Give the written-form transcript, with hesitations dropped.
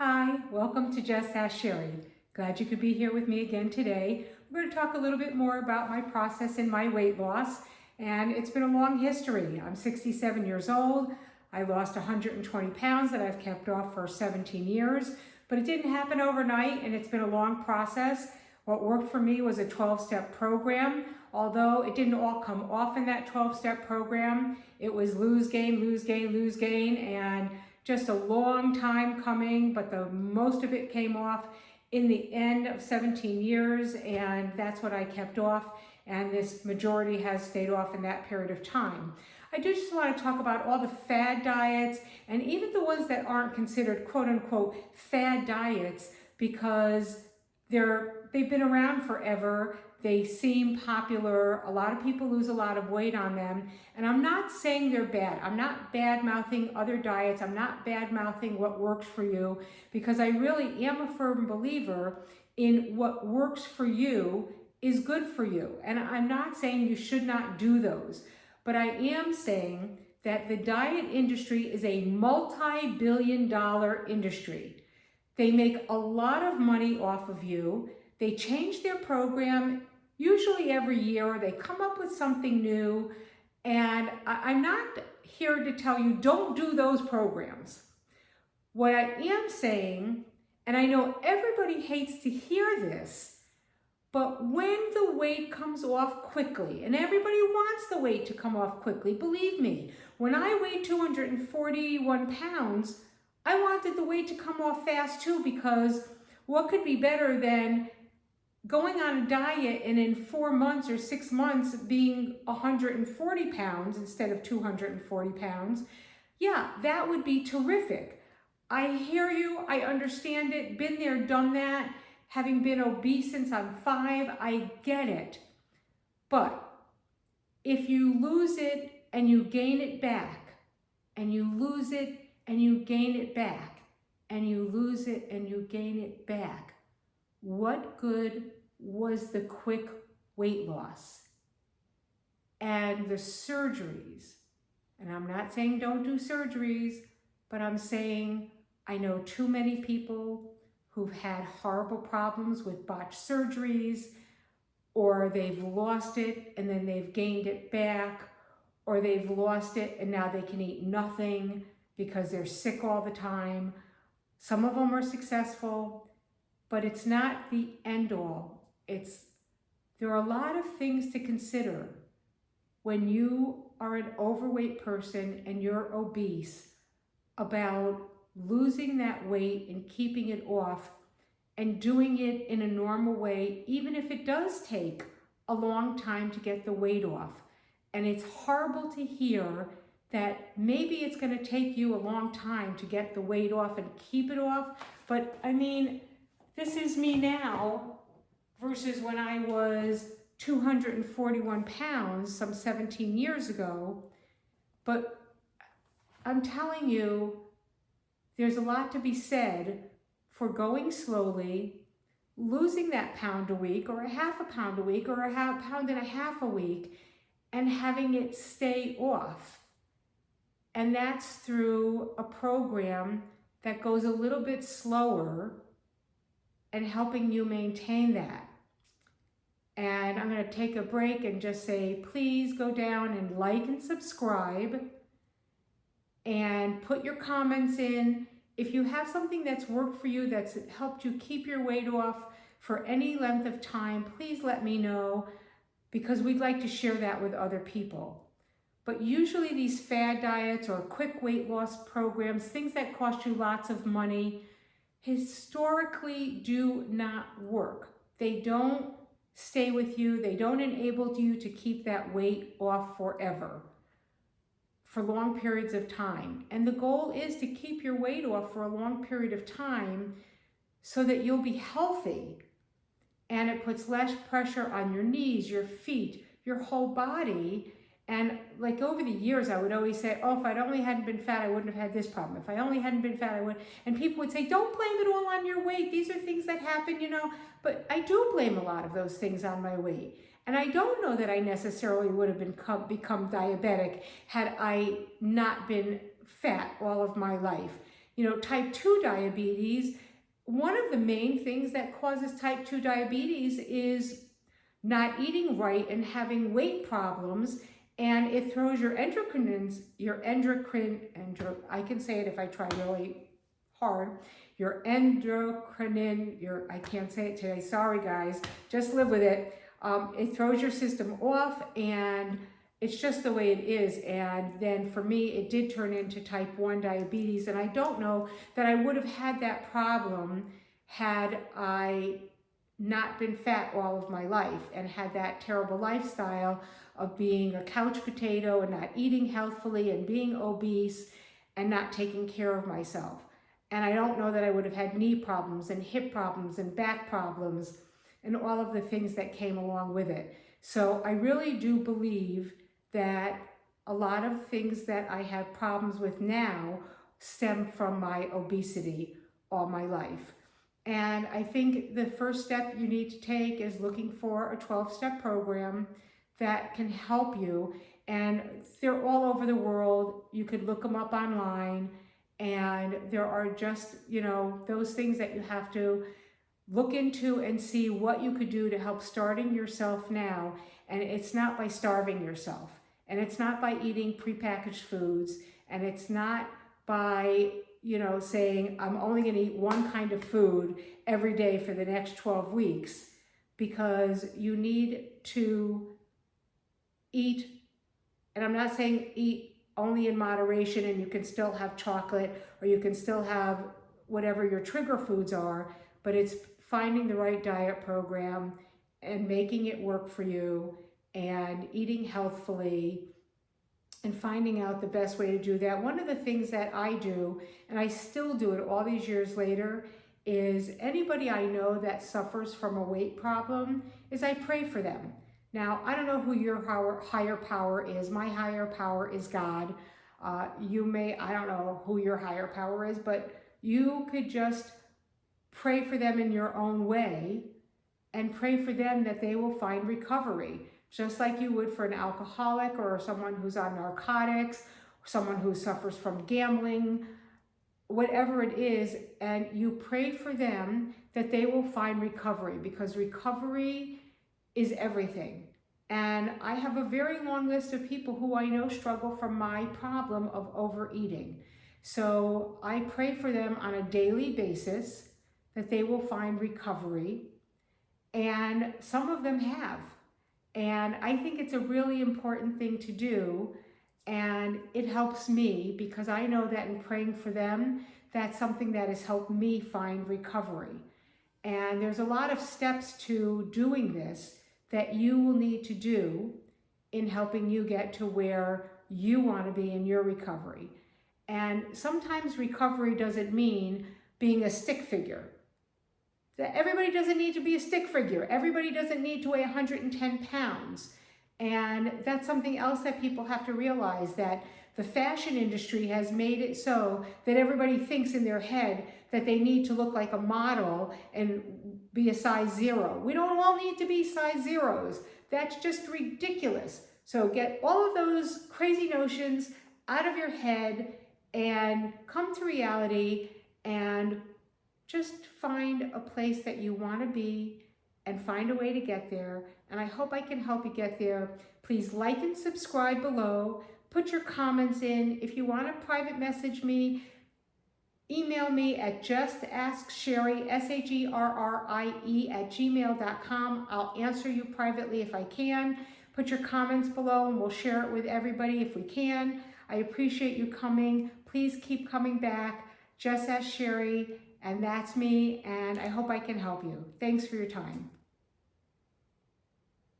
Hi, welcome to Just Ask Sherry. Glad you could be here with me again today. We're going to talk a little bit more about my process in my weight loss, and it's been a long history. I'm 67 years old. I lost 120 pounds that I've kept off for 17 years, but it didn't happen overnight, and it's been a long process. What worked for me was a 12-step program. Although it didn't all come off in that 12-step program, it was lose, gain, lose, gain, lose, gain, and just a long time coming, but the most of it came off in the end of 17 years, and that's what I kept off, and this majority has stayed off in that period of time. I do just want to talk about all the fad diets, and even the ones that aren't considered quote-unquote fad diets, because they've been around forever. They seem popular. A lot of people lose a lot of weight on them. And I'm not saying they're bad. I'm not bad-mouthing other diets. I'm not bad-mouthing what works for you, because I really am a firm believer in what works for you is good for you. And I'm not saying you should not do those. But I am saying that the diet industry is a multi-billion-dollar industry. They make a lot of money off of you. They change their program usually every year. They come up with something new. And I'm not here to tell you don't do those programs. What I am saying, and I know everybody hates to hear this, but when the weight comes off quickly, and everybody wants the weight to come off quickly, believe me, when I weighed 241 pounds, I wanted the weight to come off fast too, because what could be better than going on a diet and in 4 months or 6 months being 140 pounds instead of 240 pounds? Yeah, that would be terrific. I hear you, I understand it, been there, done that. Having been obese since I'm 5, I get it. But if you lose it and you gain it back, and you lose it and you gain it back, and you lose it and you gain it back, what good was the quick weight loss and the surgeries? And I'm not saying don't do surgeries, but I'm saying I know too many people who've had horrible problems with botched surgeries, or they've lost it and then they've gained it back, or they've lost it and now they can eat nothing because they're sick all the time. Some of them are successful, but it's not the end all. There are a lot of things to consider when you are an overweight person and you're obese about losing that weight and keeping it off and doing it in a normal way, even if it does take a long time to get the weight off. And it's horrible to hear that maybe it's going to take you a long time to get the weight off and keep it off. But I mean, this is me now versus when I was 241 pounds some 17 years ago. But I'm telling you, there's a lot to be said for going slowly, losing that pound a week or a half a pound a week or a pound and a half a week, and having it stay off. And that's through a program that goes a little bit slower and helping you maintain that. And I'm going to take a break and just say, please go down and like and subscribe and put your comments in. If you have something that's worked for you, that's helped you keep your weight off for any length of time, please let me know, because we'd like to share that with other people. But usually these fad diets or quick weight loss programs, things that cost you lots of money, historically do not work. They don't stay with you. They don't enable you to keep that weight off forever, for long periods of time. And the goal is to keep your weight off for a long period of time so that you'll be healthy. And it puts less pressure on your knees, your feet, your whole body. And like over the years, I would always say, oh, if I'd only hadn't been fat, I wouldn't have had this problem. If I only hadn't been fat, I would. And people would say, don't blame it all on your weight. These are things that happen, you know. But I do blame a lot of those things on my weight. And I don't know that I necessarily would have become diabetic had I not been fat all of my life. type 2 diabetes, one of the main things that causes type 2 diabetes is not eating right and having weight problems, and it throws your I can say it if I try really hard, I can't say it today, sorry guys, just live with it. It throws your system off, and it's just the way it is. And then for me, it did turn into type 1 diabetes, and I don't know that I would have had that problem had I not been fat all of my life and had that terrible lifestyle of being a couch potato and not eating healthfully and being obese and not taking care of myself. And I don't know that I would have had knee problems and hip problems and back problems and all of the things that came along with it. So I really do believe that a lot of things that I have problems with now stem from my obesity all my life. And I think the first step you need to take is looking for a 12-step program that can help you. And they're all over the world. You could look them up online. And there are just, those things that you have to look into and see what you could do to help starting yourself now. And it's not by starving yourself. And it's not by eating prepackaged foods. And it's not by saying, I'm only going to eat one kind of food every day for the next 12 weeks, because you need to eat, and I'm not saying eat only in moderation and you can still have chocolate or you can still have whatever your trigger foods are, but it's finding the right diet program and making it work for you and eating healthfully and finding out the best way to do that. One of the things that I do, and I still do it all these years later, is anybody I know that suffers from a weight problem, is I pray for them. Now, I don't know who your higher power is. My higher power is God. I don't know who your higher power is, but you could just pray for them in your own way and pray for them that they will find recovery, just like you would for an alcoholic or someone who's on narcotics, someone who suffers from gambling, whatever it is, and you pray for them that they will find recovery, because recovery is everything. And I have a very long list of people who I know struggle from my problem of overeating. So I pray for them on a daily basis that they will find recovery, and some of them have. And I think it's a really important thing to do, and it helps me because I know that in praying for them, that's something that has helped me find recovery. And there's a lot of steps to doing this that you will need to do in helping you get to where you want to be in your recovery. And sometimes recovery doesn't mean being a stick figure. Everybody doesn't need to be a stick figure. Everybody doesn't need to weigh 110 pounds. And that's something else that people have to realize, that the fashion industry has made it so that everybody thinks in their head that they need to look like a model and be a size 0. We don't all need to be size 0s. That's just ridiculous. So get all of those crazy notions out of your head and come to reality and just find a place that you want to be and find a way to get there. And I hope I can help you get there. Please like and subscribe below. Put your comments in. If you want to private message me, email me at justasksherry, SHERRIE@gmail.com. I'll answer you privately if I can. Put your comments below and we'll share it with everybody if we can. I appreciate you coming. Please keep coming back. Just Ask Sherry, and that's me, and I hope I can help you. Thanks for your time.